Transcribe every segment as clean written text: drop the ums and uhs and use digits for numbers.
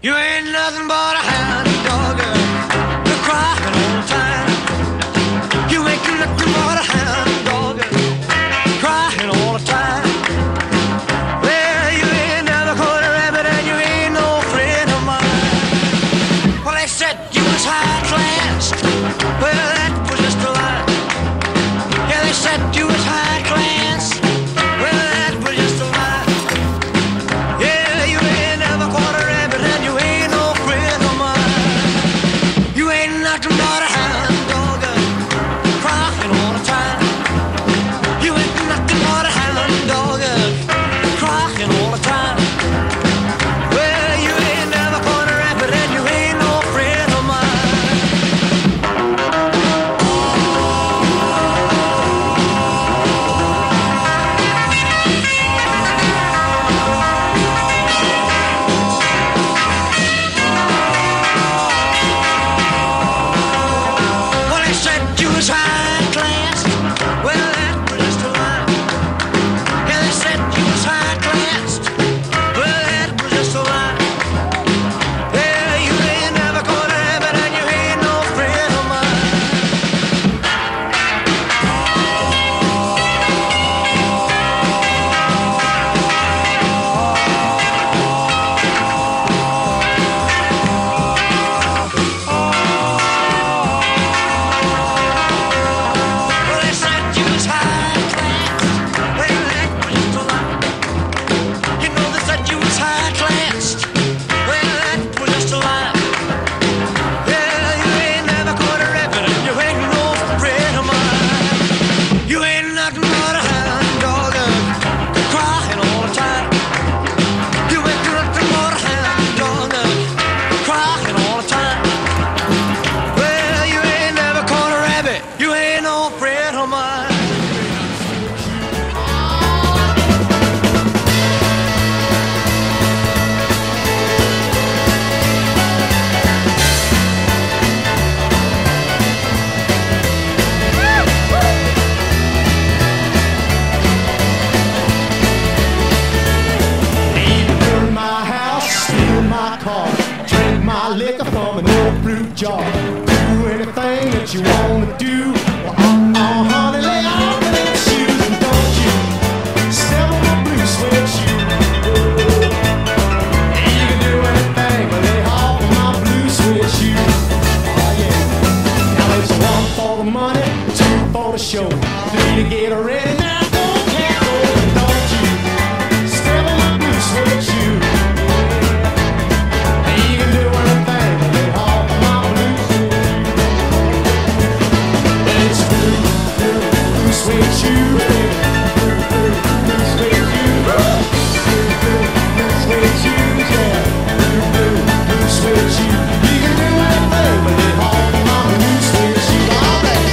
You ain't nothing but a hound dog, you're crying all the time. You ain't nothing but a hound dog, crying all the time. Well, you ain't never caught a rabbit and you ain't no friend of mine. Well, they said you was high class, well, that was just a lie. Yeah, they said you was high class, well, that was just a lie. Yeah, you ain't never caught a rabbit and you ain't no friend of mine. You ain't nothing but a hound dog, crying all the time. You ain't nothing but a hound dog, crying all the time. Well, you ain't never caught a rabbit and you ain't no friend of mine. Well, they said you was high class. Well, that was just a lie. Yeah, they said you was high class. Well, that was just a lie. Yeah, you ain't never caught a rabbit and you ain't no friend of mine. Well, they said you was high class. Well, that was just a lie. You know they said you was high class. Well, that was just a lie. Yeah, you ain't never caught a rabbit and you ain't no friend of mine. You ain't nothing but a hound dog, crying all the time. You ain't nothing but a hound dog, crying all the time. Well, you ain't never caught a rabbit, you ain't no friend of mine. Burn my house, steal my car, drink my liquor from an old fruit jar. Do anything that you wanna do. Well, honey, lay off of them shoes and don't you step on my blue suede shoe. You can do anything but lay off of my blue suede shoe. Oh yeah. Now there's one for the money, two for the show, three to get ready. Now don't care, don't you step on my blue suede shoe. You can do anything but lay off of my blue suede shoe. It's blue suede shoe. Blue suede shoe. Blue suede shoes, yeah. Blue suede shoe. You can do anything but lay off of my blue suede shoe. All right.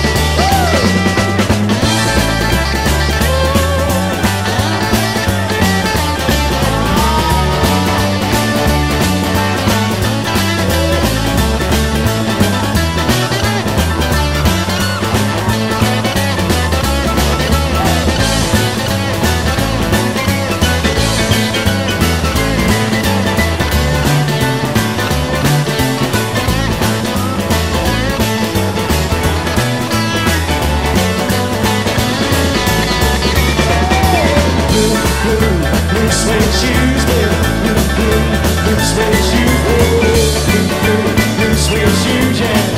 Blue suede shoes, blue suede shoes, blue suede shoes, yeah.